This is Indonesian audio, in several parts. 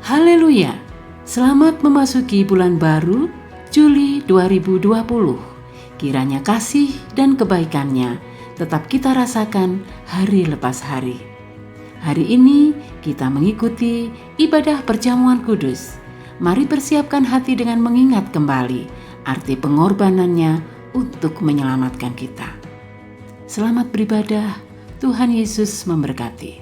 Haleluya! Selamat memasuki bulan baru, Juli 2020. Kiranya kasih dan kebaikannya tetap kita rasakan hari lepas hari. Hari ini kita mengikuti ibadah perjamuan kudus. Mari persiapkan hati dengan mengingat kembali arti pengorbanannya untuk menyelamatkan kita. Selamat beribadah, Tuhan Yesus memberkati.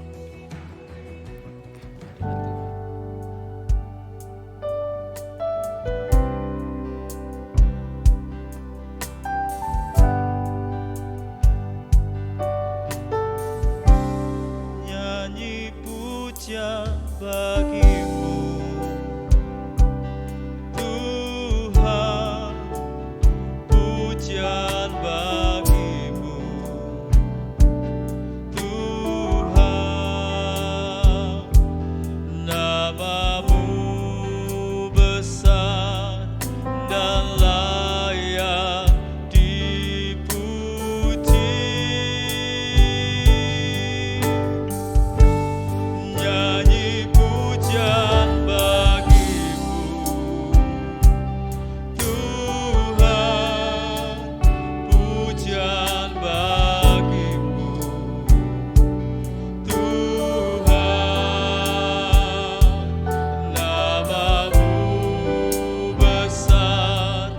Bagimu Tuhan, pujian bagimu Tuhan, namamu besar dan layak dipuji. Nyanyi pujian bagimu Tuhan, pujian bagimu Tuhan, namamu besar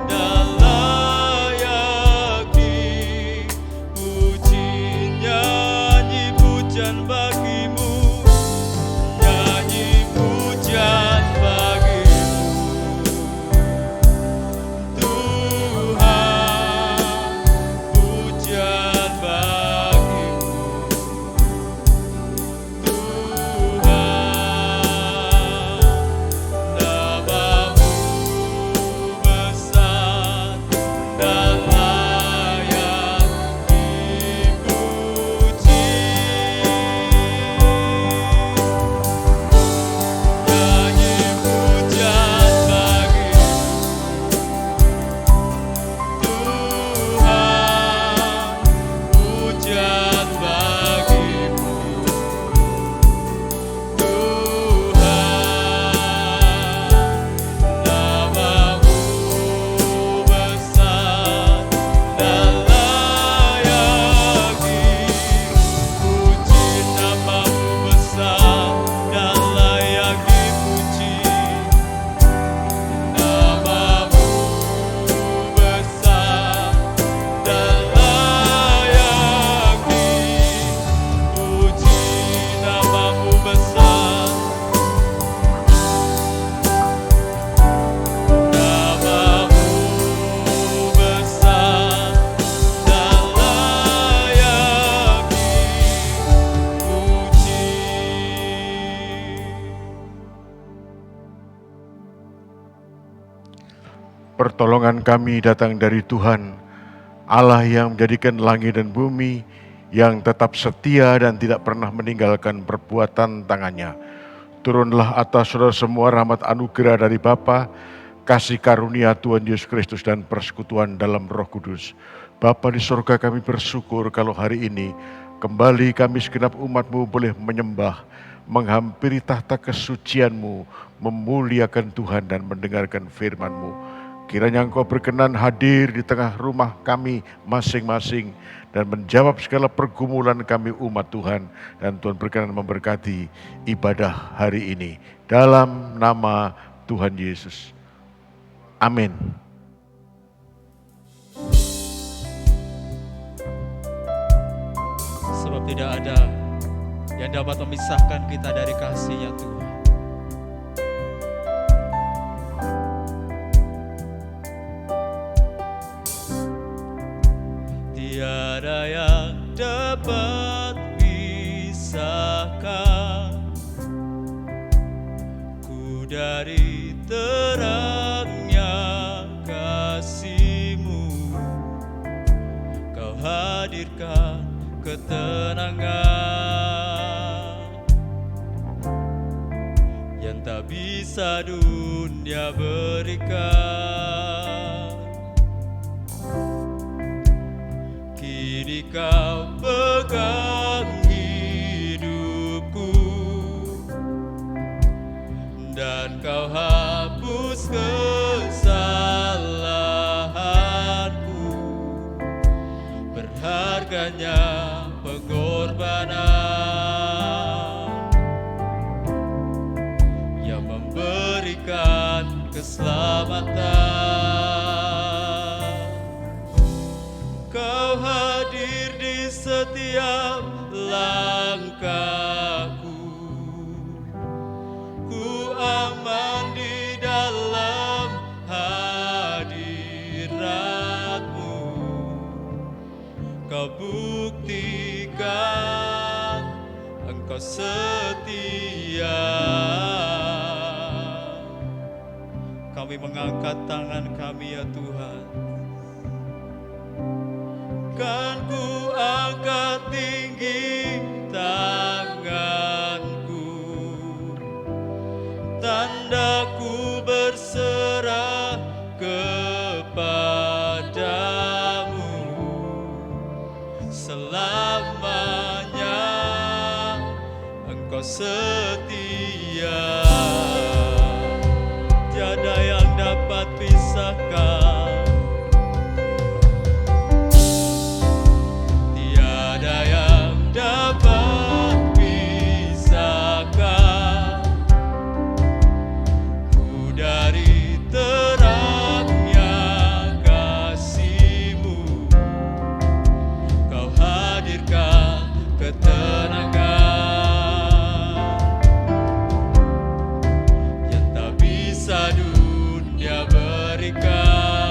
dan layak dipuji. Nyanyi pujian bagimu, nyanyi pujian bagimu Tuhan, pujian bagimu Tuhan, namamu besar dan layak dipuji. Nyanyi pujian bagimu Tuhan, pujian bagimu Tuhan, namamu besar dan layak dipuji. Namamu besar dan layak dipuji. Namamu besar dan layak dipuji. Namamu besar, namamu besar dan layak dipuji. Pertolongan kami datang dari Tuhan, Allah yang menjadikan langit dan bumi, yang tetap setia dan tidak pernah meninggalkan perbuatan tangannya. Turunlah atas saudara semua rahmat anugerah dari Bapa, kasih karunia Tuhan Yesus Kristus dan persekutuan dalam Roh Kudus. Bapa di surga, kami bersyukur kalau hari ini kembali kami segenap umat-Mu boleh menyembah, menghampiri tahta kesucian-Mu, memuliakan Tuhan dan mendengarkan firman-Mu. Kiranya Engkau berkenan hadir di tengah rumah kami masing-masing dan menjawab segala pergumulan kami umat Tuhan. Dan Tuhan berkenan memberkati ibadah hari ini. Dalam nama Tuhan Yesus. Amin. Sebab tidak ada yang dapat memisahkan kita dari kasih-Nya Tuhan. Tiada yang dapat pisahkan ku dari terangnya kasih-Mu. Kau hadirkan ketenangan yang tak bisa dunia berikan. Kini Kau pegang hidupku, berharganya pengorbanan yang memberikan keselamatan. Kau hadir di setiap langkahku, ku aman di dalam hadiratmu. Kau buktikan Engkau setia. Kami mengangkat tangan kami ya Tuhan, kan ku angkat tinggi tanganku, tandaku berserah kepadamu. Selamanya Engkau setia, tiada yang dapat pisahkan, tiada yang dapat pisahkan ku dari terangnya kasih-Mu. Kau hadirkan ketenangan yang tak bisa dunia berikan.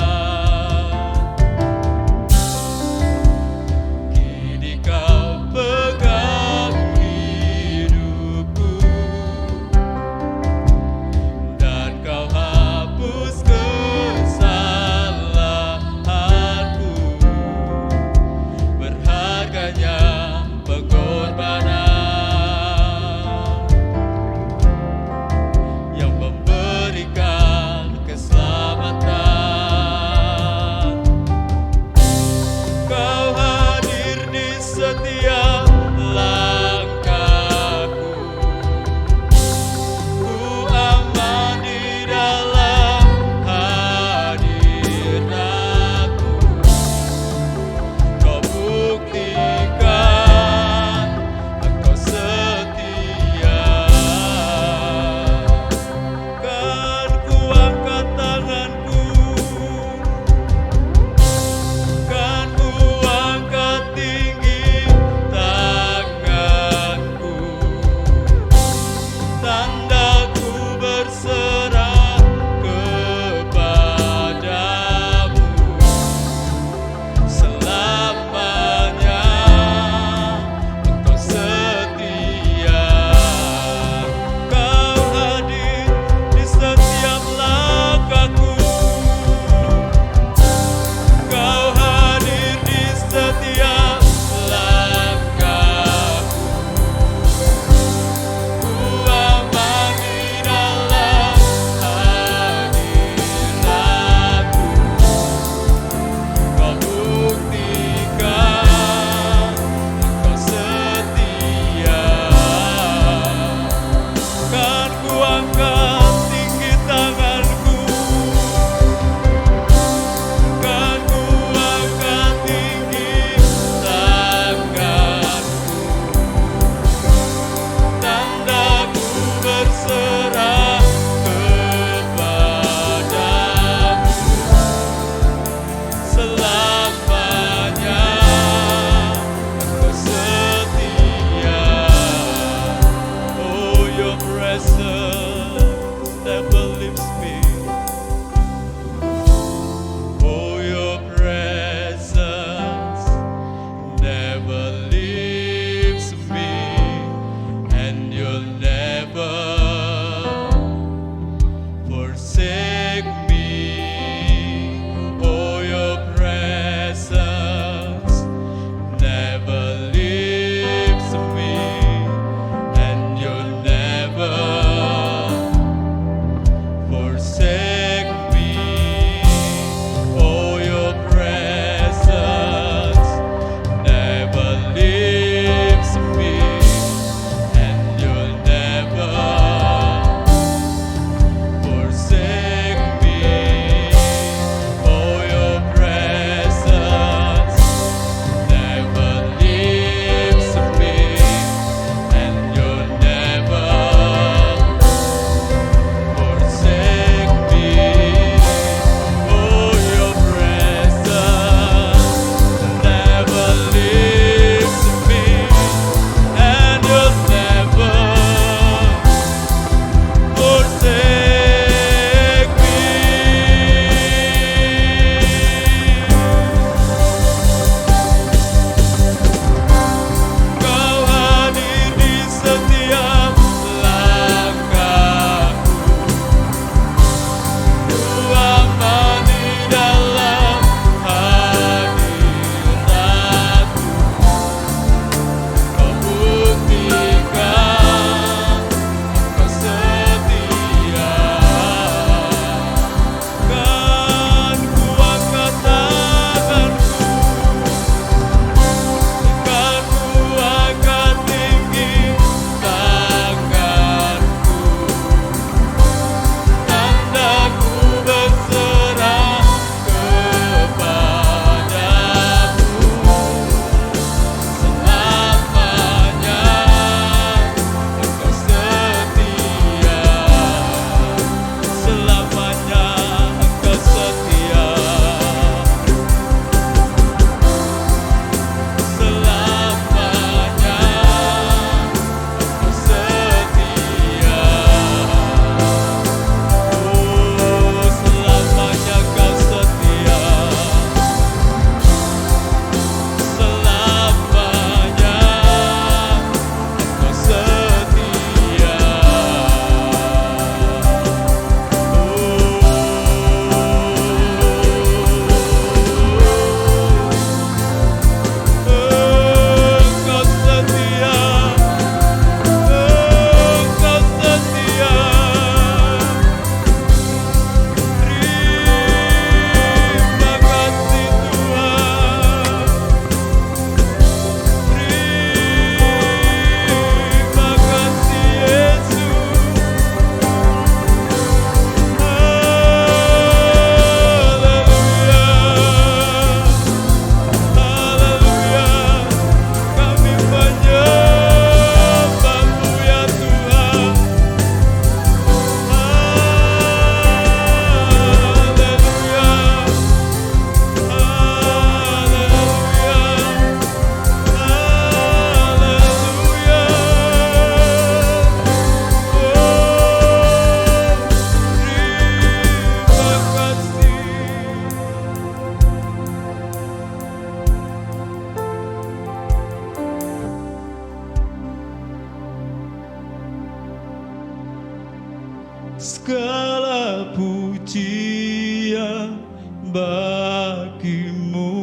segala pujian bagimu.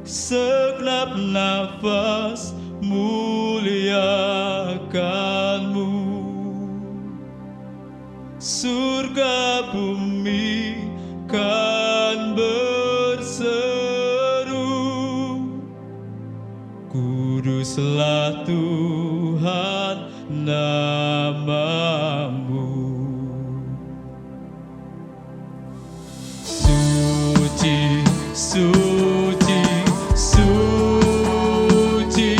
Segenap nafas muliakanmu. Surga bumi kan berseru, kuduslah Tuhan namamu. Suci, suci, suci,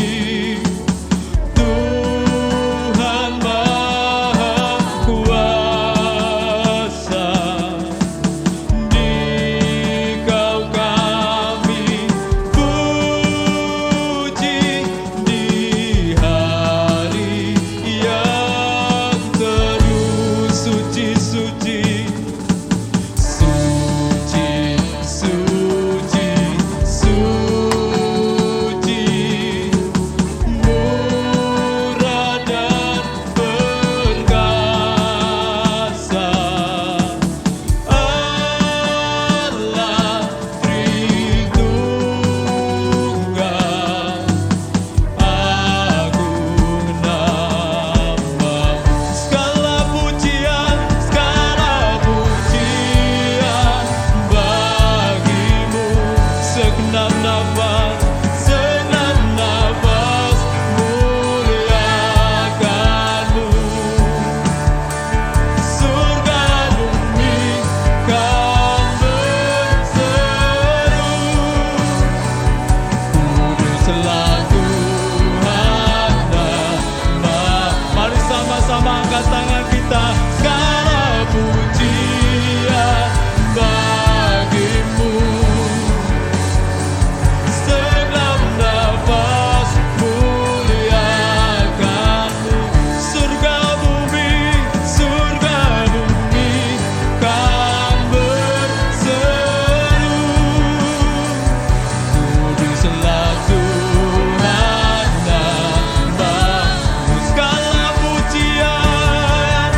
Tuhan Maha Kuasa. Dikau kami puji di hari yang teduh. Suci, suci, suci, suci, suci, murah dan perkasa. Allah Tritunggal, agung nama. Segala pujian bagimu. Segenap nafas muliakanmu. Surga bumi kan berseru, kuduslah Tuhan nama. Mari sama-sama angkat tangan kita. Segala pujian bagimu. Segenap nafas muliakanmu. Surga bumi kan berseru, kuduslah Tuhan namamu. Segala pujian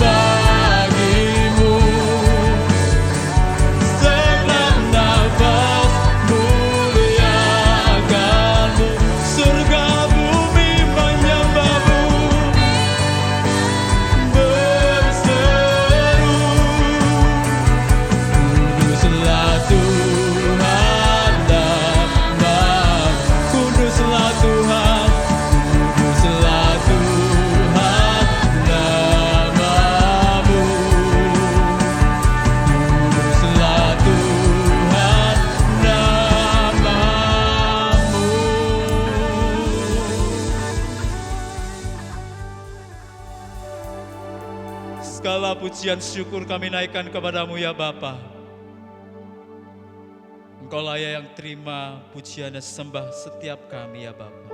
bagimu. Segenap nafas muliakanmu. Surga bumi menyembahmu, berseru, kuduslah Tuhan namamu. Kuduslah Tuhan, kuduslah Tuhan namamu. Kuduslah Tuhan namamu. Segala pujian syukur kami naikkan kepadamu ya Bapa. Engkau layak yang terima pujian dan sembah setiap kami ya Bapa.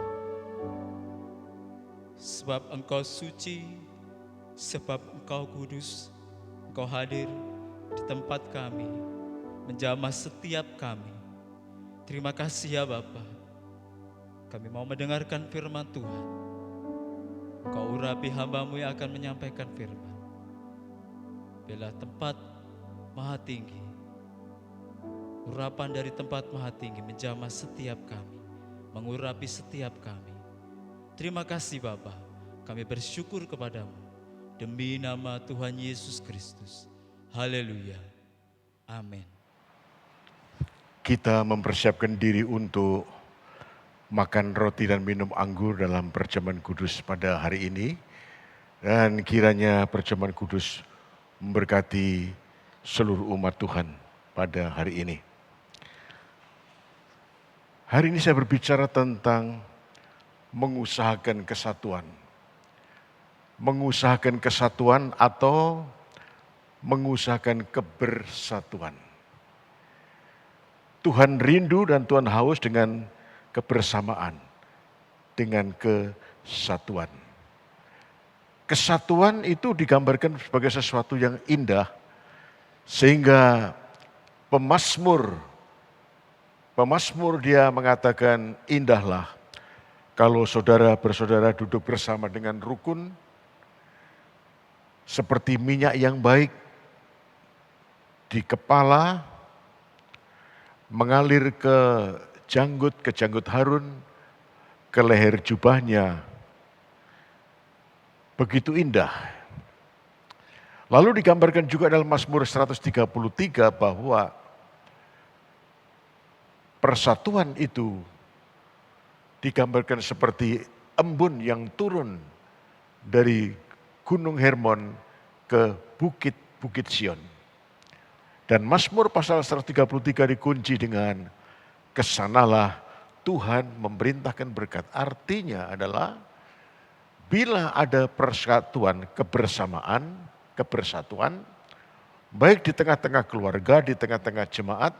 Sebab Engkau suci, sebab Engkau kudus, Engkau hadir di tempat kami, menjamah setiap kami. Terima kasih ya Bapa. Kami mau mendengarkan firman Tuhan. Engkau urapi hamba-Mu yang akan menyampaikan firman. Bila tempat maha tinggi, urapan dari tempat maha tinggi menjamah setiap kami, mengurapi setiap kami. Terima kasih Bapa, kami bersyukur kepadamu. Demi nama Tuhan Yesus Kristus. Haleluya. Amin. Kita mempersiapkan diri untuk makan roti dan minum anggur dalam perjamuan kudus pada hari ini. Dan kiranya perjamuan kudus memberkati seluruh umat Tuhan pada hari ini. Hari ini saya berbicara tentang mengusahakan kesatuan. Mengusahakan kesatuan atau mengusahakan kebersatuan. Tuhan rindu dan Tuhan haus dengan kebersamaan, dengan kesatuan. Kesatuan itu digambarkan sebagai sesuatu yang indah, sehingga pemazmur dia mengatakan, indahlah Kalau saudara bersaudara duduk bersama dengan rukun, seperti minyak yang baik di kepala, mengalir ke janggut Harun, ke leher jubahnya, begitu indah. Lalu digambarkan juga dalam Mazmur 133 bahwa persatuan itu digambarkan seperti embun yang turun dari Gunung Hermon ke bukit-bukit Sion. Dan Mazmur pasal 133 dikunci dengan kesanalah Tuhan memerintahkan berkat. Artinya adalah bila ada persatuan, kebersatuan, baik di tengah-tengah keluarga, di tengah-tengah jemaat,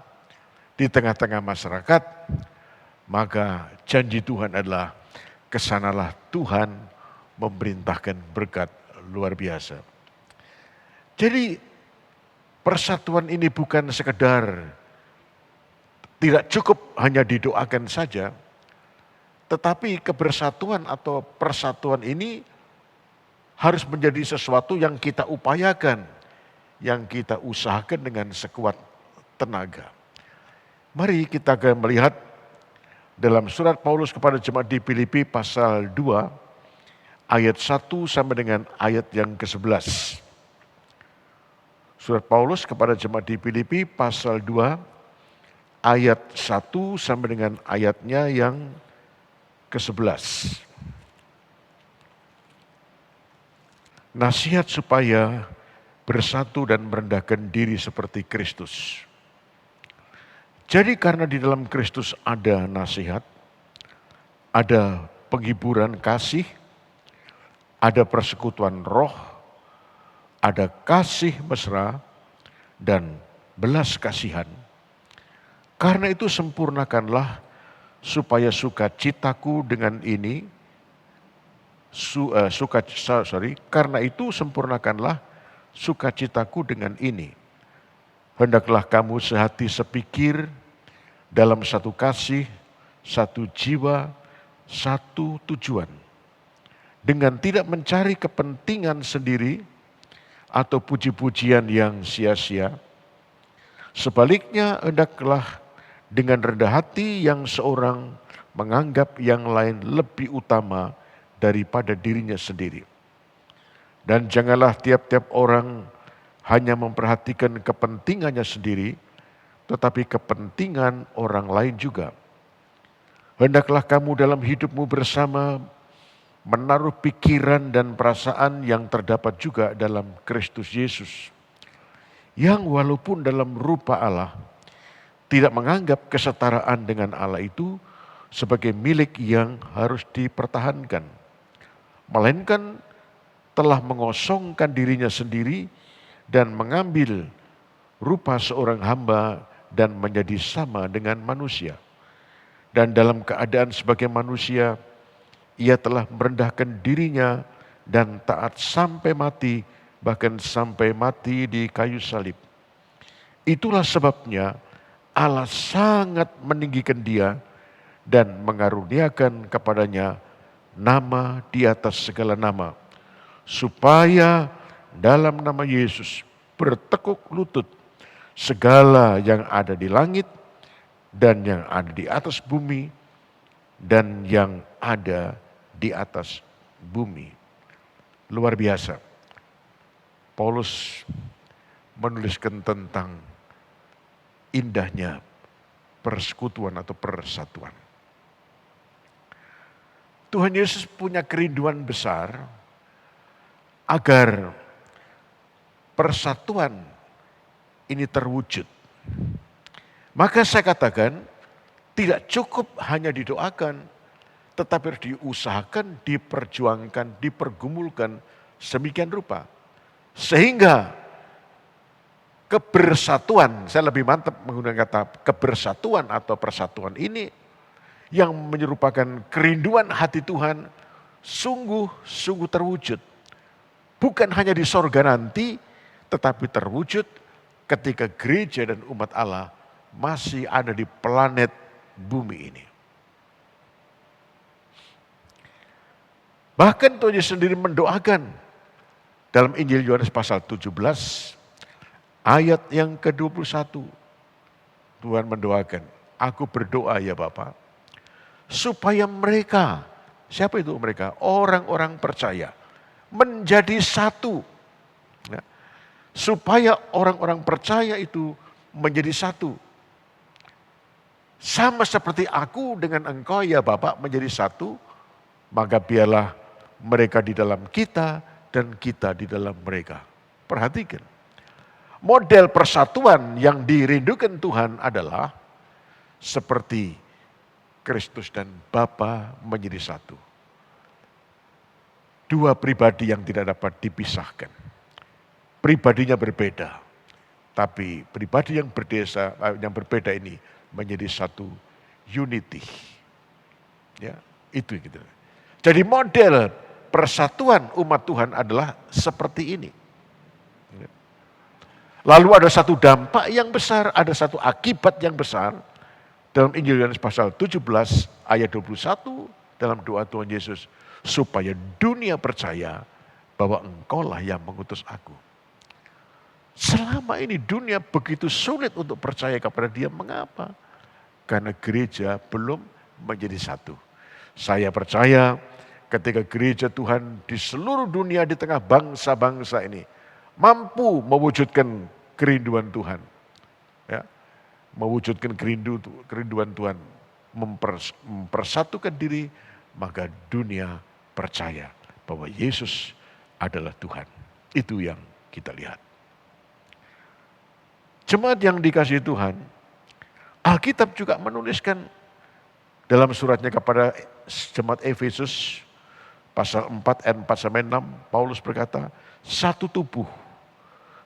di tengah-tengah masyarakat, maka janji Tuhan adalah kesanalah Tuhan memerintahkan berkat luar biasa. Jadi persatuan ini bukan sekedar tidak cukup hanya didoakan saja, tetapi kebersatuan atau persatuan ini harus menjadi sesuatu yang kita upayakan, yang kita usahakan dengan sekuat tenaga. Mari kita akan melihat dalam surat Paulus kepada jemaat di Filipi pasal 2 ayat 1 sampai dengan ayat yang ke-11. Surat Paulus kepada jemaat di Filipi pasal 2 ayat 1 sampai dengan ayatnya yang ke-11. Nasihat supaya bersatu dan merendahkan diri seperti Kristus. Jadi karena di dalam Kristus ada nasihat, ada penghiburan kasih, ada persekutuan roh, ada kasih mesra, dan belas kasihan. Karena itu sempurnakanlah supaya sukacitaku dengan ini, karena itu sempurnakanlah sukacitaku dengan ini. Hendaklah kamu sehati sepikir dalam satu kasih, satu jiwa, satu tujuan. Dengan tidak mencari kepentingan sendiri atau puji-pujian yang sia-sia. Sebaliknya hendaklah dengan rendah hati yang seorang menganggap yang lain lebih utama daripada dirinya sendiri. Dan janganlah tiap-tiap orang hanya memperhatikan kepentingannya sendiri, tetapi kepentingan orang lain juga. Hendaklah kamu dalam hidupmu bersama menaruh pikiran dan perasaan yang terdapat juga dalam Kristus Yesus, yang walaupun dalam rupa Allah, tidak menganggap kesetaraan dengan Allah itu sebagai milik yang harus dipertahankan, melainkan telah mengosongkan dirinya sendiri dan mengambil rupa seorang hamba dan menjadi sama dengan manusia. Dan dalam keadaan sebagai manusia, ia telah merendahkan dirinya dan taat sampai mati, bahkan sampai mati di kayu salib. Itulah sebabnya Allah sangat meninggikan dia dan mengaruniakan kepadanya nama di atas segala nama, supaya dalam nama Yesus bertekuk lutut segala yang ada di langit dan yang ada di atas bumi dan yang ada di atas bumi. Luar biasa. Paulus menuliskan tentang indahnya persekutuan atau persatuan. Tuhan Yesus punya kerinduan besar agar persatuan ini terwujud. Maka saya katakan tidak cukup hanya didoakan, tetapi harus diusahakan, diperjuangkan, dipergumulkan sedemikian rupa. Sehingga kebersatuan, saya lebih mantap menggunakan kata kebersatuan atau persatuan ini yang menyerupakan kerinduan hati Tuhan sungguh-sungguh terwujud. Bukan hanya di sorga nanti, tetapi terwujud ketika gereja dan umat Allah masih ada di planet bumi ini. Bahkan Tuhan Yesus sendiri mendoakan dalam Injil Yohanes pasal 17 ayat yang ke-21. Tuhan mendoakan, aku berdoa ya Bapa, supaya mereka, siapa itu mereka? Orang-orang percaya, menjadi satu. Ya, supaya orang-orang percaya itu menjadi satu. Sama seperti aku dengan engkau ya Bapa menjadi satu, maka biarlah mereka di dalam kita dan kita di dalam mereka. Perhatikan, model persatuan yang dirindukan Tuhan adalah seperti Kristus dan Bapa menjadi satu. Dua pribadi yang tidak dapat dipisahkan. Pribadinya berbeda, tapi pribadi yang berbeda ini menjadi satu unity. Ya, itu gitu. Jadi model persatuan umat Tuhan adalah seperti ini. Lalu ada satu dampak yang besar, ada satu akibat yang besar dalam Injil Yohanes pasal 17 ayat 21 dalam doa Tuhan Yesus, supaya dunia percaya bahwa engkaulah yang mengutus aku. Selama ini dunia begitu sulit untuk percaya kepada dia. Mengapa? Karena gereja belum menjadi satu. Saya percaya ketika gereja Tuhan di seluruh dunia di tengah bangsa-bangsa ini mampu mewujudkan kerinduan Tuhan. Ya, mewujudkan kerinduan Tuhan, mempersatukan diri, maka dunia percaya bahwa Yesus adalah Tuhan. Itu yang kita lihat. Jemaat yang dikasihi Tuhan, Alkitab juga menuliskan dalam suratnya kepada jemaat Efesus pasal 4 ayat 4-6, Paulus berkata, satu tubuh,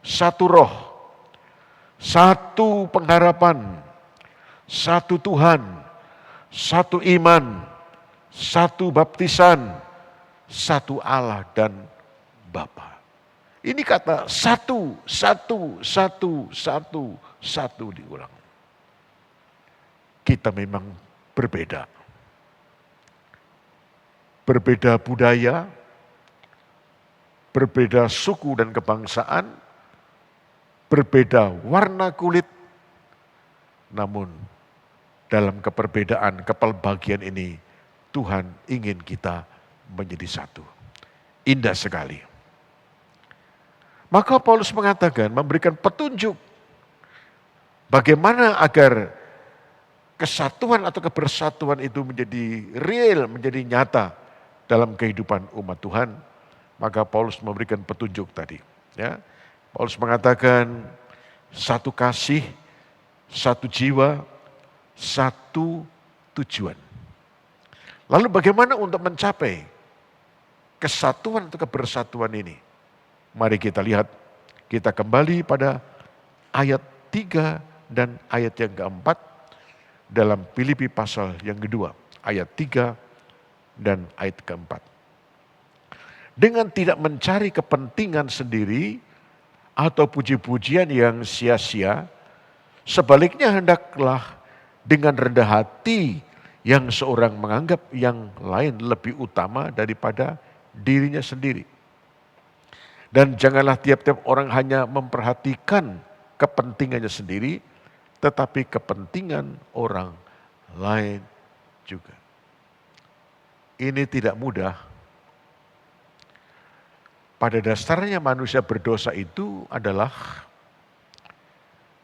satu roh, satu pengharapan, satu Tuhan, satu iman, satu baptisan, satu Allah dan Bapa. Ini kata satu diulang. Kita memang berbeda. Berbeda budaya, berbeda suku dan kebangsaan, berbeda warna kulit, namun dalam keperbedaan, kepelbagian ini Tuhan ingin kita menjadi satu. Indah sekali. Maka Paulus mengatakan, memberikan petunjuk bagaimana agar kesatuan atau kebersatuan itu menjadi real, menjadi nyata dalam kehidupan umat Tuhan. Maka Paulus memberikan petunjuk tadi. Ya, Paulus mengatakan satu kasih, satu jiwa, satu tujuan. Lalu bagaimana untuk mencapai kesatuan atau kebersatuan ini? Mari kita lihat, kita kembali pada ayat 3 dan ayat yang keempat dalam Filipi pasal yang kedua, ayat 3 dan ayat keempat. Dengan tidak mencari kepentingan sendiri atau puji-pujian yang sia-sia, sebaliknya hendaklah dengan rendah hati yang seorang menganggap yang lain lebih utama daripada dirinya sendiri. Dan janganlah tiap-tiap orang hanya memperhatikan kepentingannya sendiri, tetapi kepentingan orang lain juga. Ini tidak mudah. Pada dasarnya manusia berdosa itu adalah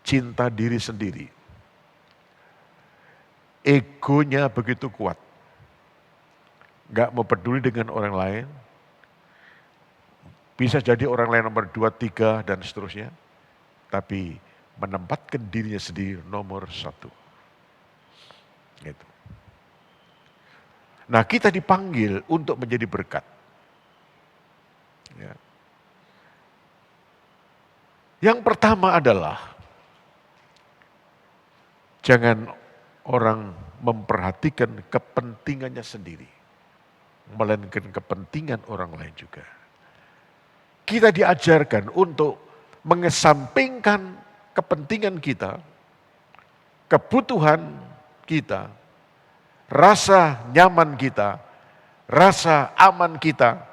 cinta diri sendiri. Egonya begitu kuat. Gak mau peduli dengan orang lain. Bisa jadi orang lain nomor 2, 3 dan seterusnya. Tapi menempatkan dirinya sendiri nomor 1. Gitu. Nah, kita dipanggil untuk menjadi berkat. Ya. Yang pertama adalah jangan orang memperhatikan kepentingannya sendiri, melainkan kepentingan orang lain juga. Kita diajarkan untuk mengesampingkan kepentingan kita, kebutuhan kita, rasa nyaman kita, rasa aman kita.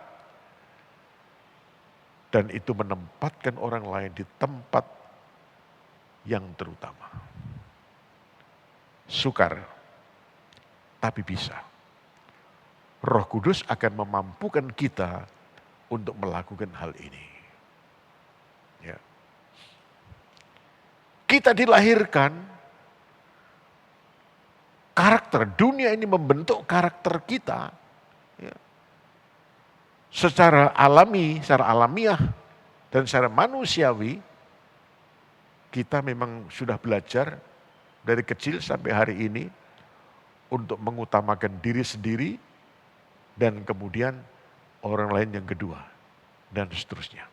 Dan itu menempatkan orang lain di tempat yang terutama. Sukar, tapi bisa. Roh Kudus akan memampukan kita untuk melakukan hal ini. Ya. Kita dilahirkan, karakter dunia ini membentuk karakter kita. Ya. Secara alami, secara alamiah, dan secara manusiawi, kita memang sudah belajar dari kecil sampai hari ini untuk mengutamakan diri sendiri dan kemudian orang lain yang kedua dan seterusnya.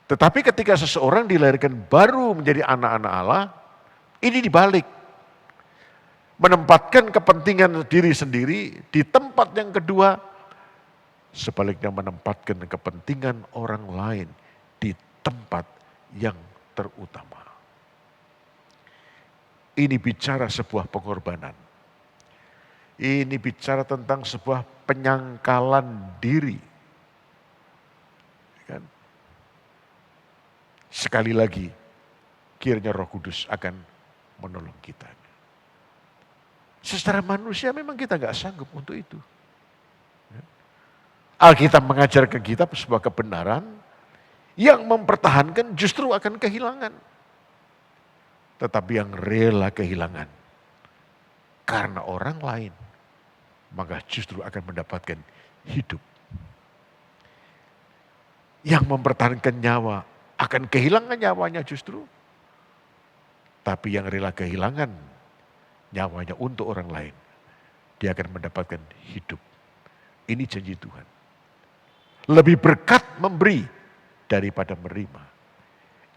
Tetapi ketika seseorang dilahirkan baru menjadi anak-anak Allah, ini dibalik. Menempatkan kepentingan diri sendiri di tempat yang kedua, sebaliknya menempatkan kepentingan orang lain di tempat yang terutama. Ini bicara sebuah pengorbanan. Ini bicara tentang sebuah penyangkalan diri. Kan? Sekali lagi, kiranya Roh Kudus akan menolong kita. Secara manusia memang kita nggak sanggup untuk itu. Alkitab mengajarkan kita sebuah kebenaran yang mempertahankan justru akan kehilangan. Tetapi yang rela kehilangan karena orang lain, maka justru akan mendapatkan hidup. Yang mempertahankan nyawa akan kehilangan nyawanya justru. Tapi yang rela kehilangan nyawanya untuk orang lain, dia akan mendapatkan hidup. Ini janji Tuhan. Lebih berkat memberi daripada menerima.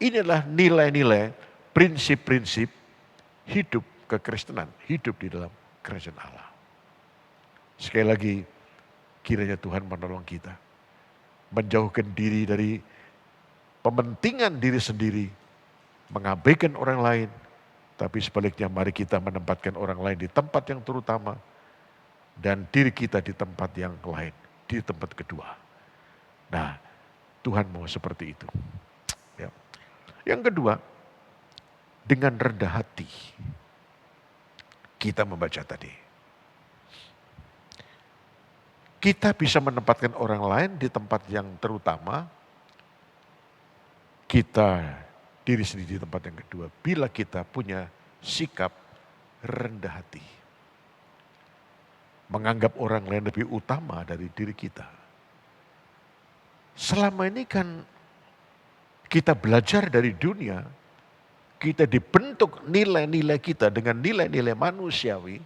Inilah nilai-nilai, prinsip-prinsip hidup kekristenan, hidup di dalam kerajaan Allah. Sekali lagi, kiranya Tuhan menolong kita. Menjauhkan diri dari pementingan diri sendiri, mengabaikan orang lain, tapi sebaliknya mari kita menempatkan orang lain di tempat yang terutama, dan diri kita di tempat yang lain, di tempat kedua. Nah, Tuhan mau seperti itu. Ya. Yang kedua, dengan rendah hati. Kita membaca tadi. Kita bisa menempatkan orang lain di tempat yang terutama. Kita diri sendiri di tempat yang kedua. Bila kita punya sikap rendah hati. Menganggap orang lain lebih utama dari diri kita. Selama ini kan kita belajar dari dunia, kita dibentuk nilai-nilai kita dengan nilai-nilai manusiawi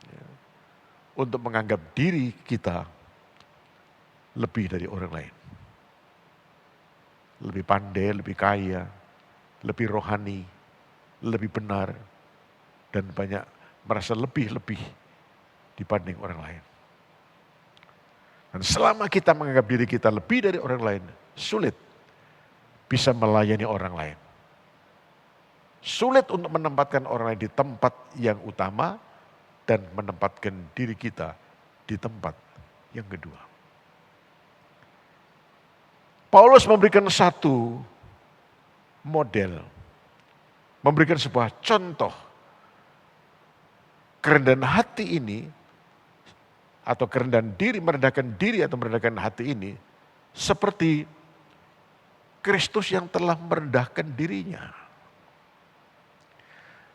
ya, untuk menganggap diri kita lebih dari orang lain. Lebih pandai, lebih kaya, lebih rohani, lebih benar, dan banyak merasa lebih-lebih dibanding orang lain. Dan selama kita menganggap diri kita lebih dari orang lain, sulit bisa melayani orang lain. Sulit untuk menempatkan orang lain di tempat yang utama dan menempatkan diri kita di tempat yang kedua. Paulus memberikan satu model, memberikan sebuah contoh kerendahan hati ini, atau kerendahan diri, merendahkan diri atau merendahkan hati ini seperti Kristus yang telah merendahkan dirinya.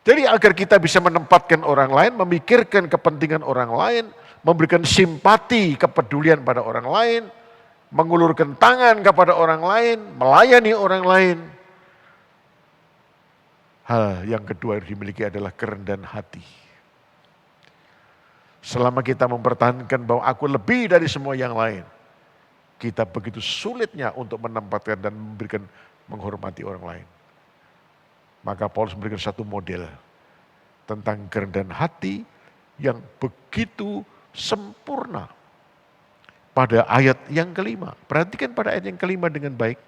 Jadi agar kita bisa menempatkan orang lain, memikirkan kepentingan orang lain, memberikan simpati, kepedulian pada orang lain, mengulurkan tangan kepada orang lain, melayani orang lain. Hal yang kedua yang dimiliki adalah kerendahan hati. Selama kita mempertahankan bahwa aku lebih dari semua yang lain, kita begitu sulitnya untuk menempatkan dan memberikan menghormati orang lain. Maka Paulus memberikan satu model tentang kerendahan hati yang begitu sempurna. Pada ayat yang kelima, perhatikan pada ayat yang kelima dengan baik.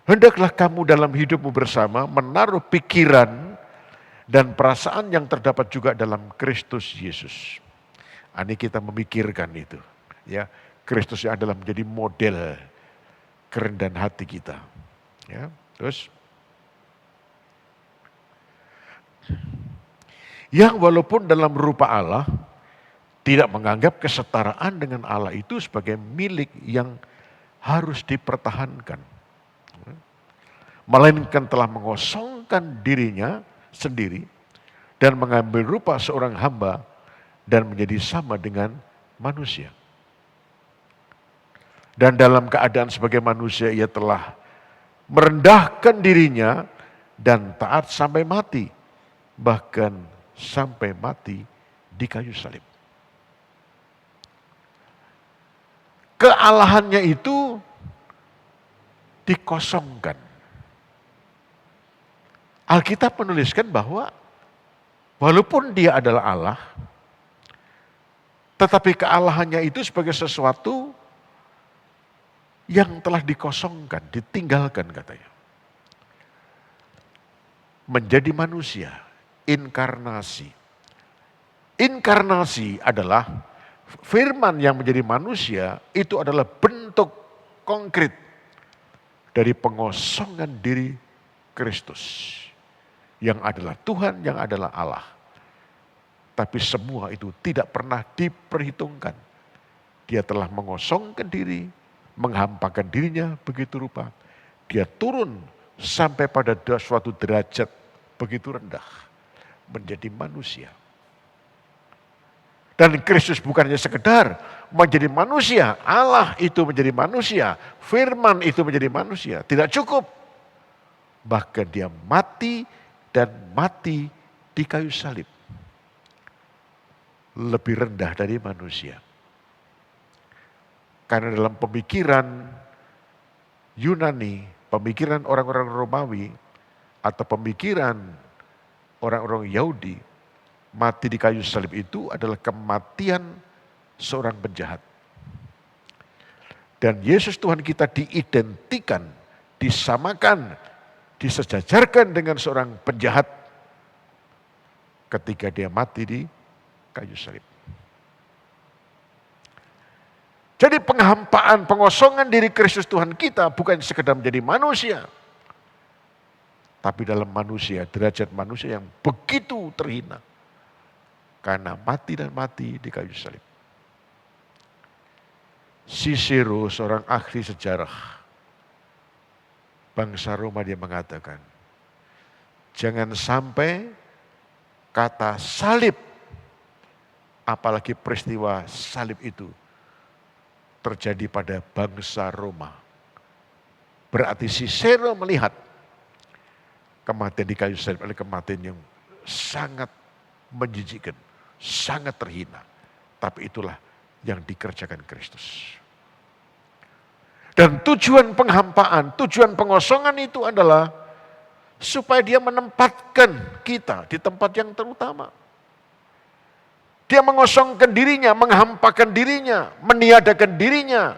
Hendaklah kamu dalam hidupmu bersama menaruh pikiran dan perasaan yang terdapat juga dalam Kristus Yesus. Ini kita memikirkan itu. Ya, Kristus adalah menjadi model kerendahan hati kita. Ya, terus yang walaupun dalam rupa Allah tidak menganggap kesetaraan dengan Allah itu sebagai milik yang harus dipertahankan. Melainkan telah mengosongkan dirinya sendiri dan mengambil rupa seorang hamba dan menjadi sama dengan manusia. Dan dalam keadaan sebagai manusia ia telah merendahkan dirinya dan taat sampai mati. Bahkan sampai mati di kayu salib. Kealahannya itu dikosongkan. Alkitab menuliskan bahwa walaupun dia adalah Allah, tetapi kealahannya itu sebagai sesuatu yang telah dikosongkan, ditinggalkan katanya. Menjadi manusia, inkarnasi. Inkarnasi adalah firman yang menjadi manusia, itu adalah bentuk konkret dari pengosongan diri Kristus. Yang adalah Tuhan, yang adalah Allah. Tapi semua itu tidak pernah diperhitungkan. Dia telah mengosongkan diri, menghampakan dirinya begitu rupa. Dia turun sampai pada suatu derajat begitu rendah. Menjadi manusia. Dan Kristus bukannya sekedar menjadi manusia. Allah itu menjadi manusia. Firman itu menjadi manusia. Tidak cukup. Bahkan dia mati dan mati di kayu salib. Lebih rendah dari manusia. Karena dalam pemikiran Yunani, pemikiran orang-orang Romawi, atau pemikiran orang-orang Yahudi, mati di kayu salib itu adalah kematian seorang penjahat. Dan Yesus Tuhan kita diidentikan, disamakan, disejajarkan dengan seorang penjahat ketika dia mati di kayu salib. Jadi penghampaan, pengosongan diri Kristus Tuhan kita bukan sekedar menjadi manusia. Tapi dalam manusia, derajat manusia yang begitu terhina. Karena mati dan mati di kayu salib. Cicero, seorang ahli sejarah bangsa Roma, dia mengatakan, jangan sampai kata salib, apalagi peristiwa salib itu terjadi pada bangsa Roma. Berarti Cicero melihat kematian di kayu salib adalah kematian yang sangat menjijikkan, sangat terhina. Tapi itulah yang dikerjakan Kristus. Dan tujuan penghampaan, tujuan pengosongan itu adalah supaya dia menempatkan kita di tempat yang terutama. Dia mengosongkan dirinya, menghampakan dirinya, meniadakan dirinya.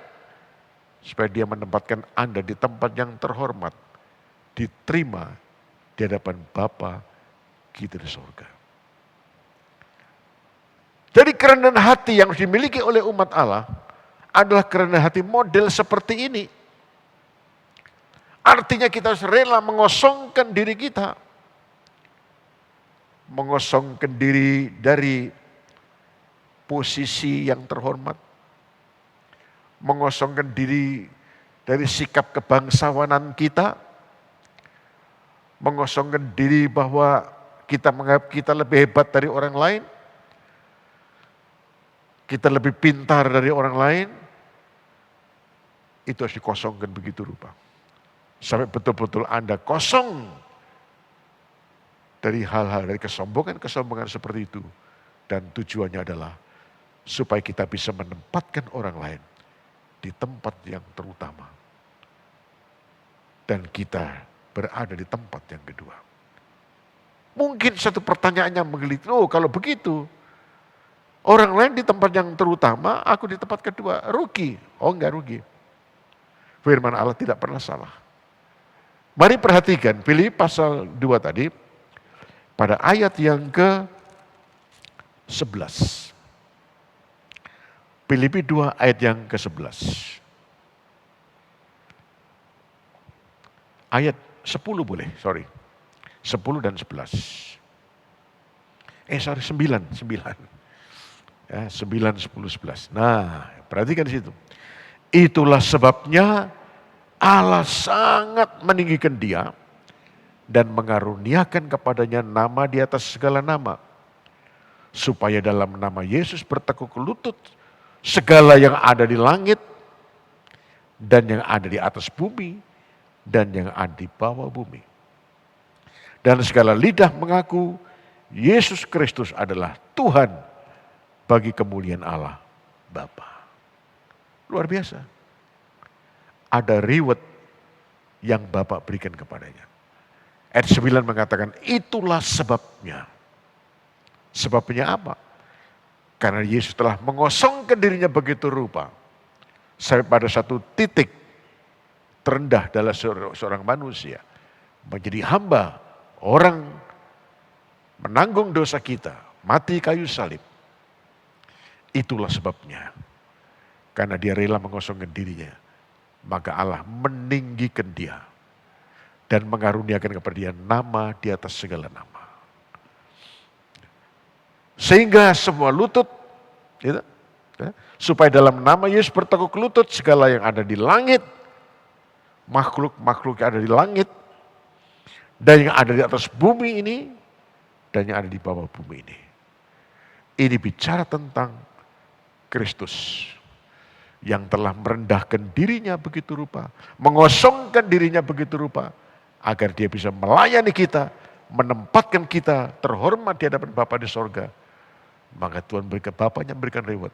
Supaya dia menempatkan Anda di tempat yang terhormat. Diterima di hadapan Bapa kita di surga. Jadi kerendahan hati yang dimiliki oleh umat Allah adalah kerendahan hati model seperti ini. Artinya kita harus rela mengosongkan diri kita. Mengosongkan diri dari posisi yang terhormat. Mengosongkan diri dari sikap kebangsawanan kita. Mengosongkan diri bahwa kita menganggap kita lebih hebat dari orang lain. Kita lebih pintar dari orang lain. Itu harus dikosongkan begitu rupa. Sampai betul-betul Anda kosong dari hal-hal, dari kesombongan-kesombongan seperti itu. Dan tujuannya adalah supaya kita bisa menempatkan orang lain di tempat yang terutama. Dan kita berada di tempat yang kedua. Mungkin satu pertanyaan yang menggelitik, oh kalau begitu, orang lain di tempat yang terutama, aku di tempat kedua, rugi. Oh enggak rugi. Firman Allah tidak pernah salah. Mari perhatikan, Filipi pasal 2 tadi, pada ayat yang ke-11. Filipi 2 ayat yang ke-11. Ayat 10 boleh, sorry. 10 dan 11. 9. Ya, 9, 10, 11. Nah, perhatikan di situ. Itulah sebabnya Allah sangat meninggikan dia dan mengaruniakan kepadanya nama di atas segala nama. Supaya dalam nama Yesus bertekuk lutut segala yang ada di langit dan yang ada di atas bumi dan yang ada di bawah bumi. Dan segala lidah mengaku Yesus Kristus adalah Tuhan bagi kemuliaan Allah Bapa. Luar biasa. Ada reward yang Bapak berikan kepadanya. Ayat 9 mengatakan, itulah sebabnya. Sebabnya apa? Karena Yesus telah mengosongkan dirinya begitu rupa. Sampai pada satu titik terendah dalam seorang manusia. Menjadi hamba, orang menanggung dosa kita, mati kayu salib. Itulah sebabnya. Karena dia rela mengosongkan dirinya, maka Allah meninggikan dia dan mengaruniakan kepada dia nama di atas segala nama. Sehingga semua lutut, gitu, ya, supaya dalam nama Yesus bertekuk lutut segala yang ada di langit, makhluk-makhluk yang ada di langit, dan yang ada di atas bumi ini, dan yang ada di bawah bumi ini. Ini bicara tentang Kristus yang telah merendahkan dirinya begitu rupa, mengosongkan dirinya begitu rupa, agar dia bisa melayani kita, menempatkan kita terhormat di hadapan Bapa di sorga. Maka Tuhan berikan, Bapaknya memberikan reward,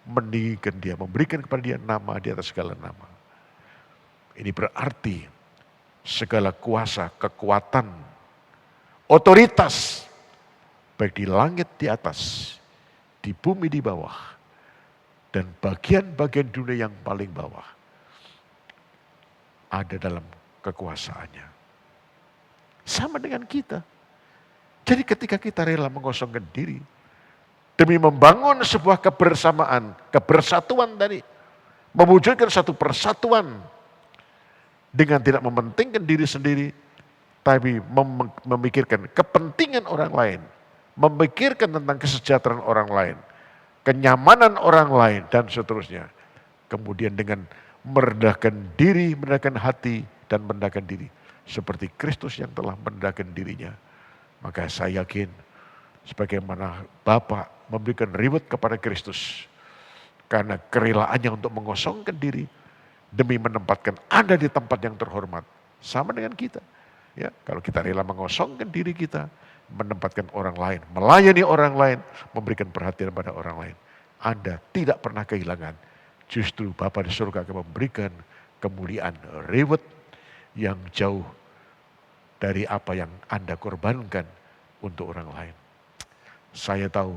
meninggikan dia, memberikan kepada dia nama di atas segala nama. Ini berarti segala kuasa, kekuatan, otoritas, baik di langit di atas, di bumi di bawah, dan bagian-bagian dunia yang paling bawah, ada dalam kekuasaannya. Sama dengan kita. Jadi ketika kita rela mengosongkan diri, demi membangun sebuah kebersamaan, kebersatuan tadi, mewujudkan satu persatuan, dengan tidak mementingkan diri sendiri, tapi memikirkan kepentingan orang lain, memikirkan tentang kesejahteraan orang lain, kenyamanan orang lain, dan seterusnya. Kemudian dengan merendahkan diri, merendahkan hati, dan merendahkan diri. Seperti Kristus yang telah merendahkan dirinya. Maka saya yakin, sebagaimana Bapa memberikan reward kepada Kristus, karena kerelaannya untuk mengosongkan diri, demi menempatkan Anda di tempat yang terhormat. Sama dengan kita. Ya, kalau kita rela mengosongkan diri kita, menempatkan orang lain, melayani orang lain, memberikan perhatian pada orang lain, Anda tidak pernah kehilangan. Justru Bapa di surga akan memberikan kemuliaan, reward yang jauh dari apa yang Anda korbankan untuk orang lain. Saya tahu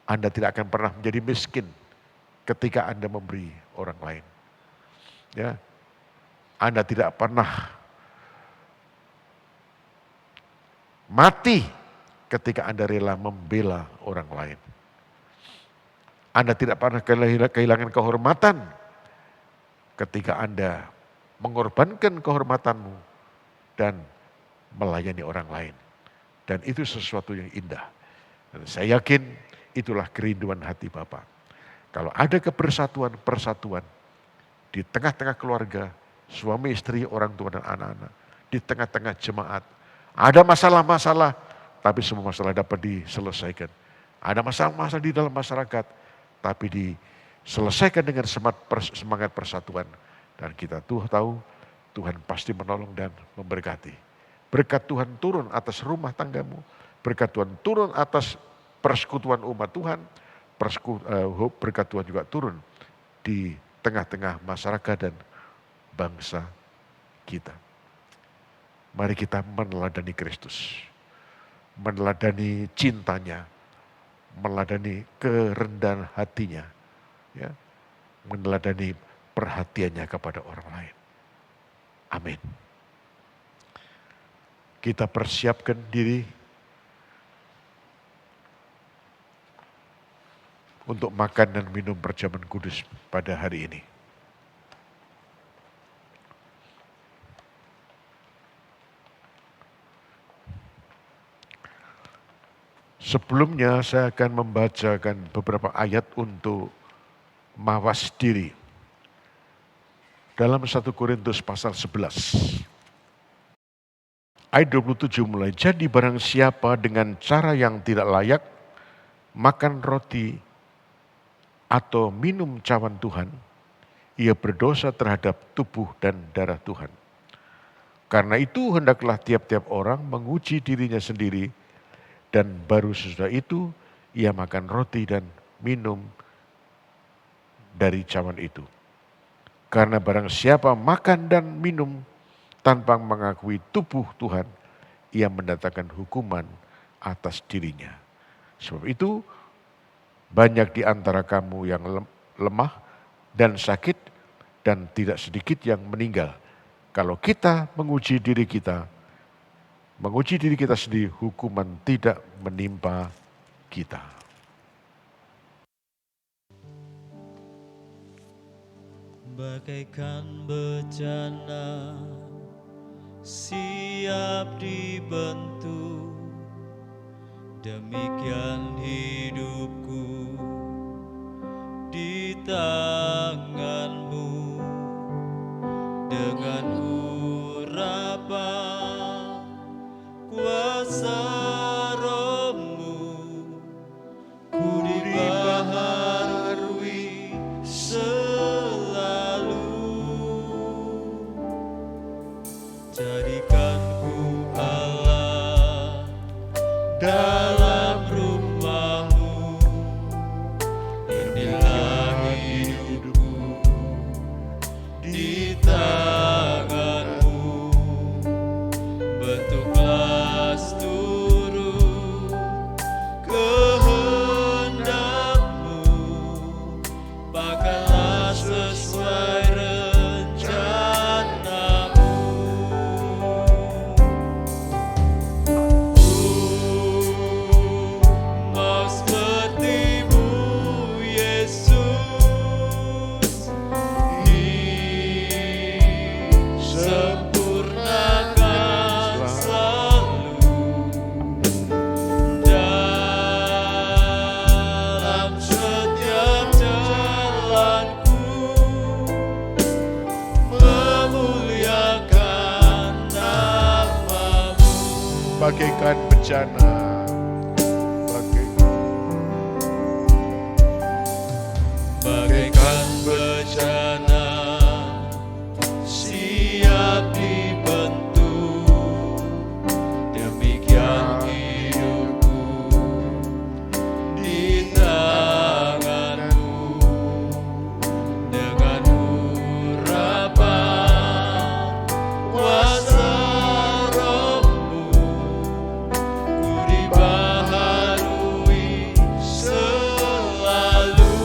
Anda tidak akan pernah menjadi miskin ketika Anda memberi orang lain. Ya, Anda tidak pernah mati ketika Anda rela membela orang lain. Anda tidak pernah kehilangan kehormatan ketika Anda mengorbankan kehormatanmu dan melayani orang lain. Dan itu sesuatu yang indah. Dan saya yakin itulah kerinduan hati Bapa. Kalau ada persatuan di tengah-tengah keluarga, suami istri, orang tua dan anak-anak, di tengah-tengah jemaat, ada masalah-masalah, tapi semua masalah dapat diselesaikan. Ada masalah-masalah di dalam masyarakat, tapi diselesaikan dengan semangat persatuan. Dan kita tahu Tuhan pasti menolong dan memberkati. Berkat Tuhan turun atas rumah tanggamu, berkat Tuhan turun atas persekutuan umat Tuhan, berkat Tuhan juga turun di tengah-tengah masyarakat dan bangsa kita. Mari kita meneladani Kristus, meneladani cintanya, meneladani kerendahan hatinya, ya, meneladani perhatiannya kepada orang lain. Amin. Kita persiapkan diri untuk makan dan minum perjamuan kudus pada hari ini. Sebelumnya saya akan membacakan beberapa ayat untuk mawas diri. Dalam 1 Korintus pasal 11. Ayat 27 mulai, jadi barang siapa dengan cara yang tidak layak makan roti atau minum cawan Tuhan, ia berdosa terhadap tubuh dan darah Tuhan. Karena itu hendaklah tiap-tiap orang menguji dirinya sendiri, dan baru sesudah itu ia makan roti dan minum dari cawan itu. Karena barang siapa makan dan minum tanpa mengakui tubuh Tuhan, ia mendatangkan hukuman atas dirinya. Sebab itu banyak di antara kamu yang lemah dan sakit, dan tidak sedikit yang meninggal. Kalau kita menguji diri kita sendiri, hukuman tidak menimpa kita. Bagaikan bejana siap dibentuk, demikian hidupku di tanganmu. Dengan urapan kuasa Roh-Mu, ku dibaharui selalu. Jadikan ku Allah dalam rumah-Mu, inilah hidupku di tangan-Mu. Bentuklah seluruh kehendak-Mu, pakailah sesuai rencana-Mu. Mau seperti-Mu, Yesus, disempurnakan selalu dalam setiap jalanku, memuliakan nama-Mu. Bagaikan bencana, Bagaikan bencana siap dibentuk, demikian hidupku di tangan-Mu. Dengan urapan kuasa Roh-Mu, ku dibaharui selalu.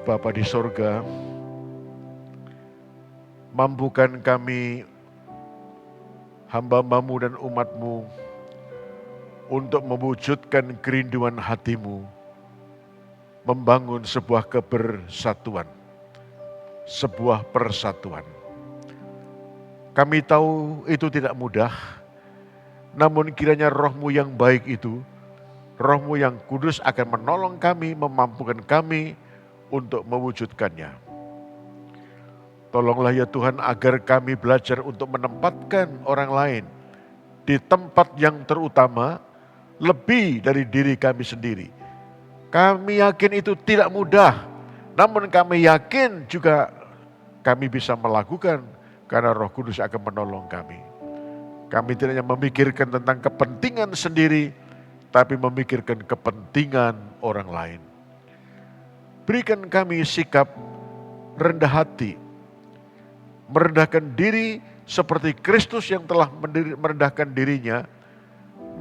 Bapa di sorga, mampukan kami hamba-Mu dan umat-Mu untuk mewujudkan kerinduan hati-Mu, membangun sebuah kebersatuan, sebuah persatuan. Kami tahu itu tidak mudah, namun kiranya Roh-Mu yang baik itu, Roh-Mu yang kudus akan menolong kami, memampukan kami untuk mewujudkannya. Tolonglah ya Tuhan agar kami belajar untuk menempatkan orang lain di tempat yang terutama lebih dari diri kami sendiri. Kami yakin itu tidak mudah, namun kami yakin juga kami bisa melakukan karena Roh Kudus akan menolong kami. Kami tidak hanya memikirkan tentang kepentingan sendiri, tapi memikirkan kepentingan orang lain. Berikan kami sikap rendah hati, merendahkan diri seperti Kristus yang telah merendahkan dirinya,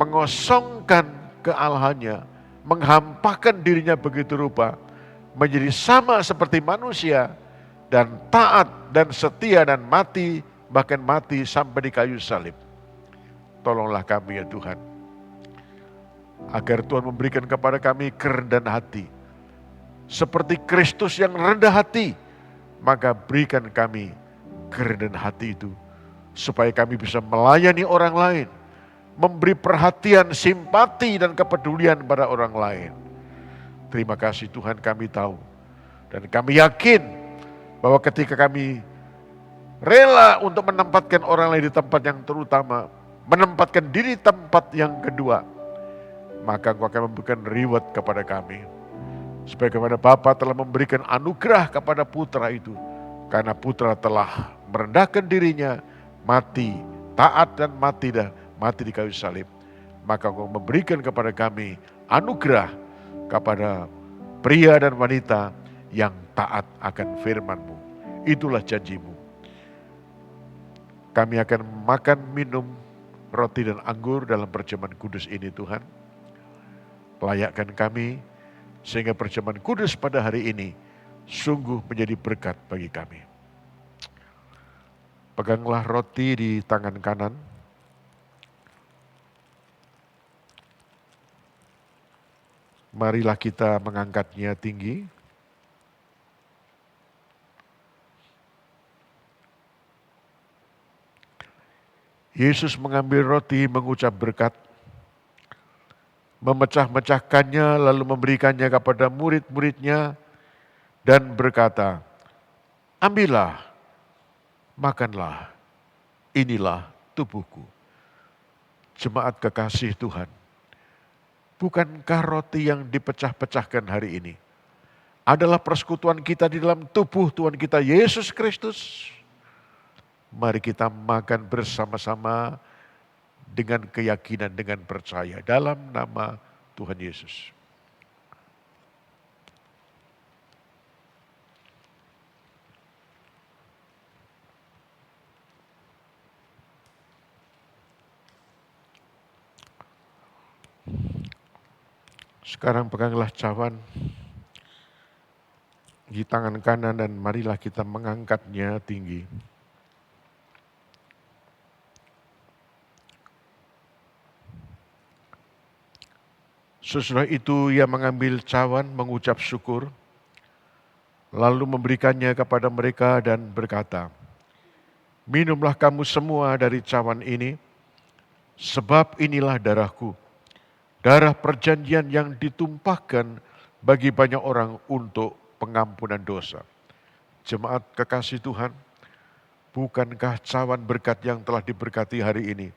mengosongkan kealahannya, menghampakan dirinya begitu rupa, menjadi sama seperti manusia, dan taat dan setia dan mati, bahkan mati sampai di kayu salib. Tolonglah kami ya Tuhan, agar Tuhan memberikan kepada kami kerendahan hati, seperti Kristus yang rendah hati, maka berikan kami kerendahan hati itu, supaya kami bisa melayani orang lain, memberi perhatian, simpati, dan kepedulian pada orang lain. Terima kasih Tuhan, kami tahu dan kami yakin bahwa ketika kami rela untuk menempatkan orang lain di tempat yang terutama, menempatkan diri tempat yang kedua, maka Engkau akan memberikan reward kepada kami. Sebagaimana Bapa telah memberikan anugerah kepada putra itu, karena putra telah merendahkan dirinya, mati, taat dan mati di kayu salib. Maka Engkau memberikan kepada kami anugerah kepada pria dan wanita yang taat akan firman-Mu. Itulah janji-Mu. Kami akan makan, minum roti dan anggur dalam perjamuan kudus ini Tuhan. Layakkan kami, sehingga perjamuan kudus pada hari ini sungguh menjadi berkat bagi kami. Peganglah roti di tangan kanan. Marilah kita mengangkatnya tinggi. Yesus mengambil roti, mengucap berkat, memecah-mecahkannya, lalu memberikannya kepada murid-muridnya, dan berkata, ambillah, makanlah, inilah tubuhku. Jemaat kekasih Tuhan, bukankah roti yang dipecah-pecahkan hari ini adalah persekutuan kita di dalam tubuh Tuhan kita Yesus Kristus? Mari kita makan bersama-sama dengan keyakinan, dengan percaya dalam nama Tuhan Yesus. Sekarang peganglah cawan di tangan kanan dan marilah kita mengangkatnya tinggi. Sesudah itu ia mengambil cawan, mengucap syukur, lalu memberikannya kepada mereka dan berkata, minumlah kamu semua dari cawan ini, sebab inilah darahku, darah perjanjian yang ditumpahkan bagi banyak orang untuk pengampunan dosa. Jemaat kekasih Tuhan, bukankah cawan berkat yang telah diberkati hari ini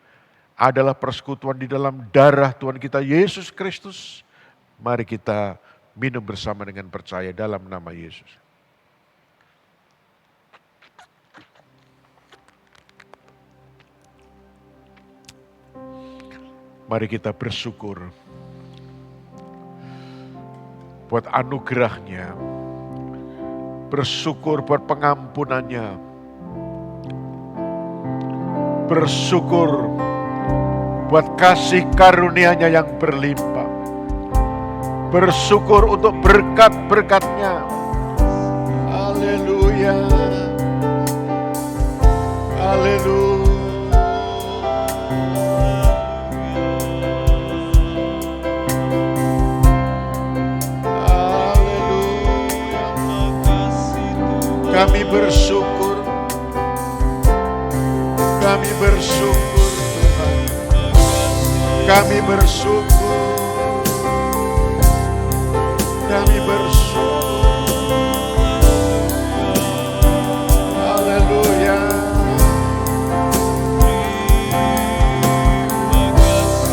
adalah persekutuan di dalam darah Tuhan kita Yesus Kristus? Mari kita minum bersama dengan percaya dalam nama Yesus. Mari kita bersyukur buat anugerahnya, bersyukur buat pengampunannya, bersyukur buat kasih karunia-Nya yang berlimpah, bersyukur untuk berkat-berkat-Nya, Kami bersyukur, kami bersyukur Tuhan, kami bersyukur, kami bersyukur. Haleluya,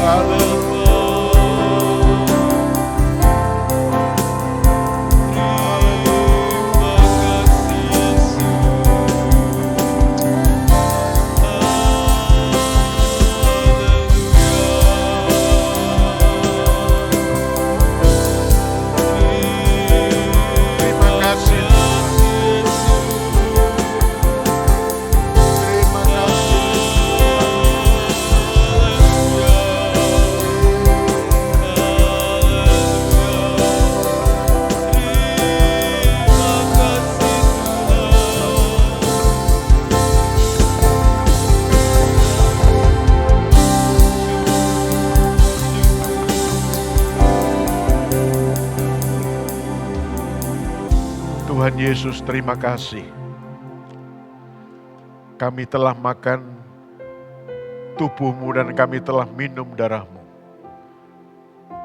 haleluya. Tuhan Yesus, terima kasih. Kami telah makan tubuh-Mu dan kami telah minum darah-Mu.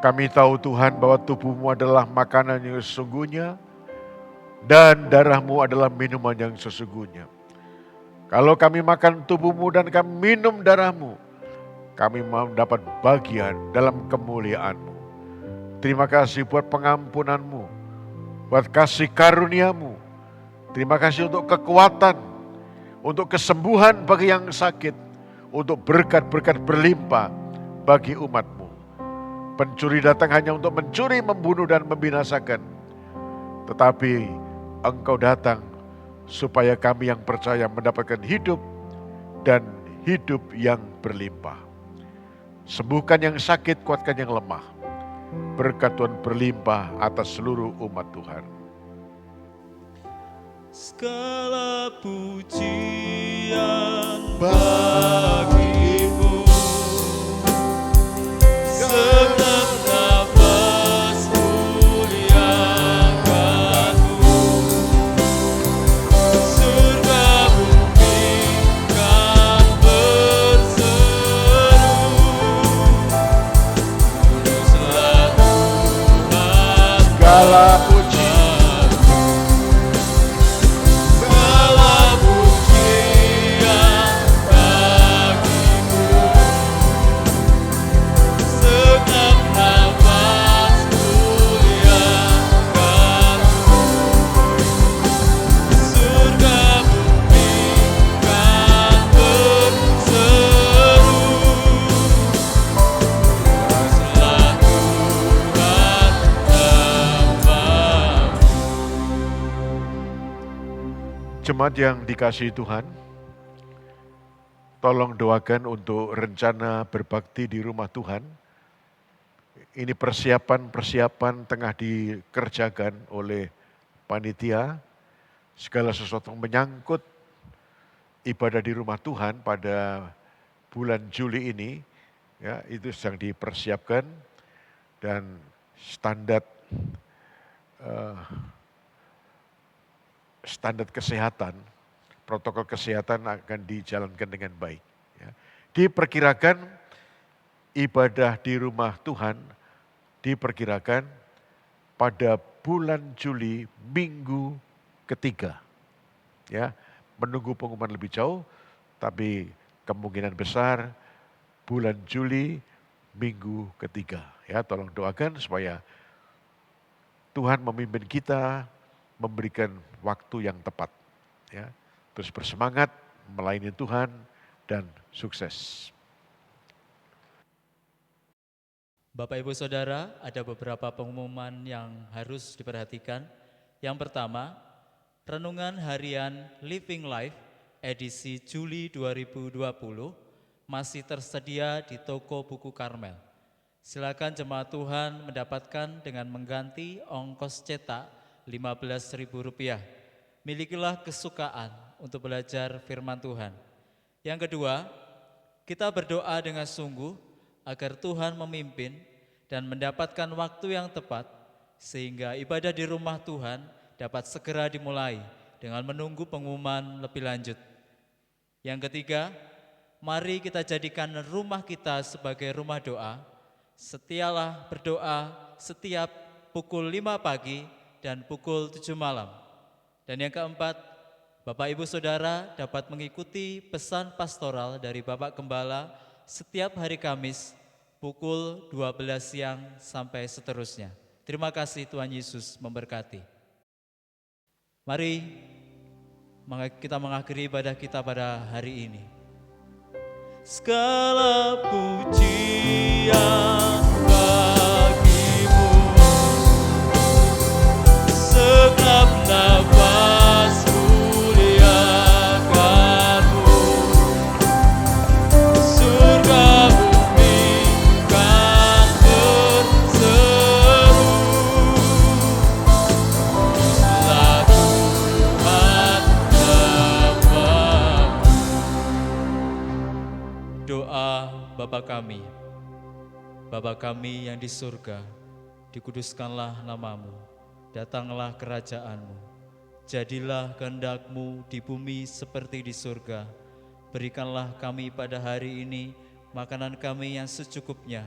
Kami tahu Tuhan bahwa tubuh-Mu adalah makanan yang sesungguhnya dan darah-Mu adalah minuman yang sesungguhnya. Kalau kami makan tubuh-Mu dan kami minum darah-Mu, kami mendapat bagian dalam kemuliaan-Mu. Terima kasih buat pengampunan-Mu, buat kasih karunia-Mu. Terima kasih untuk kekuatan, untuk kesembuhan bagi yang sakit, untuk berkat-berkat berlimpah bagi umat-Mu. Pencuri datang hanya untuk mencuri, membunuh, dan membinasakan. Tetapi Engkau datang supaya kami yang percaya mendapatkan hidup dan hidup yang berlimpah. Sembuhkan yang sakit, kuatkan yang lemah. Berkat Tuhan berlimpah atas seluruh umat Tuhan. Segala pujian bagi-Mu, segenap nafas muliakan-Mu. Surga bumi kan berseru, kuduslah Tuhan. Segala puji, jemaat yang dikasihi Tuhan, tolong doakan untuk rencana berbakti di rumah Tuhan. Ini persiapan tengah dikerjakan oleh panitia. Segala sesuatu yang menyangkut ibadah di rumah Tuhan pada bulan Juli ini, ya, itu sedang dipersiapkan dan standar kesehatan, protokol kesehatan akan dijalankan dengan baik. Ya. Diperkirakan ibadah di rumah Tuhan diperkirakan pada bulan Juli minggu ketiga. Ya, menunggu pengumuman lebih jauh, tapi kemungkinan besar bulan Juli minggu ketiga. Ya, tolong doakan supaya Tuhan memimpin kita, memberikan waktu yang tepat, ya. Terus bersemangat melayani Tuhan dan sukses. Bapak Ibu Saudara, ada beberapa pengumuman yang harus diperhatikan. Yang pertama, renungan harian Living Life edisi Juli 2020 masih tersedia di toko buku Karmel. Silakan jemaat Tuhan mendapatkan dengan mengganti ongkos cetak Rp15.000. Milikilah kesukaan untuk belajar firman Tuhan. Yang kedua, kita berdoa dengan sungguh agar Tuhan memimpin dan mendapatkan waktu yang tepat sehingga ibadah di rumah Tuhan dapat segera dimulai dengan menunggu pengumuman lebih lanjut. Yang ketiga, mari kita jadikan rumah kita sebagai rumah doa. Setialah berdoa setiap pukul 5 pagi dan pukul 7 malam. Dan yang keempat, Bapak Ibu Saudara dapat mengikuti pesan pastoral dari Bapak Gembala setiap hari Kamis pukul 12 siang sampai seterusnya. Terima kasih, Tuhan Yesus memberkati. Mari kita mengakhiri ibadah kita pada hari ini. Segala pujian bagimu, segenap nafas muliakanmu, surga bumi kan berseru, Tuhanlah Tuhan Bapa. Doa Bapa kami, Bapa kami yang di surga, dikuduskanlah namamu, datanglah kerajaanmu, jadilah kehendak-Mu di bumi seperti di surga. Berikanlah kami pada hari ini makanan kami yang secukupnya,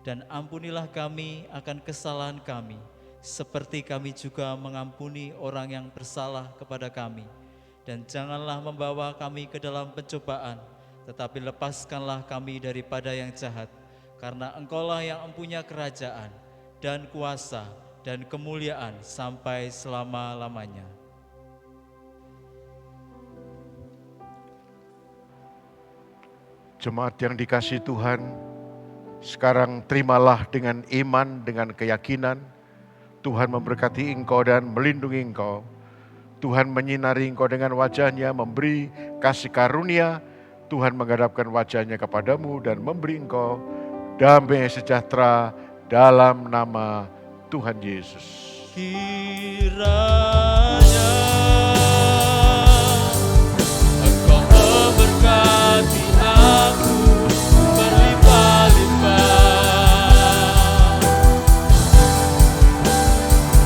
dan ampunilah kami akan kesalahan kami, seperti kami juga mengampuni orang yang bersalah kepada kami. Dan janganlah membawa kami ke dalam pencobaan, tetapi lepaskanlah kami daripada yang jahat, karena Engkaulah yang mempunyai kerajaan dan kuasa dan kemuliaan sampai selama-lamanya. Jemaat yang dikasihi Tuhan, sekarang terimalah dengan iman, dengan keyakinan. Tuhan memberkati engkau dan melindungi engkau. Tuhan menyinari engkau dengan wajah-Nya, memberi kasih karunia. Tuhan menghadapkan wajah-Nya kepadamu dan memberi engkau damai sejahtera dalam nama Tuhan Yesus. Kiranya Engkau memberkati aku berlimpah-limpah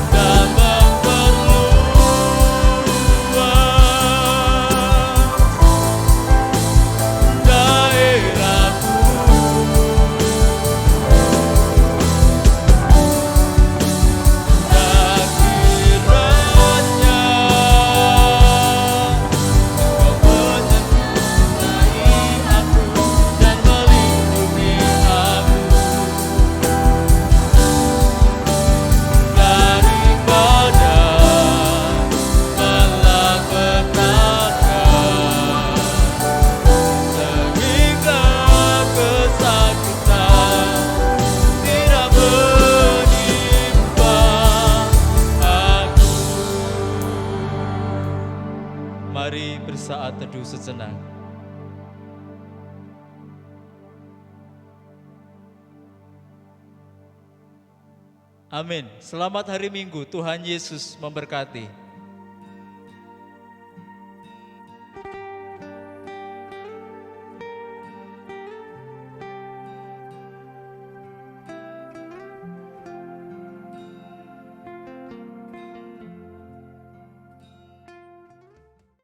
dan memperluas daerahku. Dan kiranya Engkau menyertai aku dan melindungi aku daripada malapetaka, sehingga kesakitan tidak menimpa aku. Mari bersaat teduh sejenak. Amin. Selamat hari Minggu. Tuhan Yesus memberkati.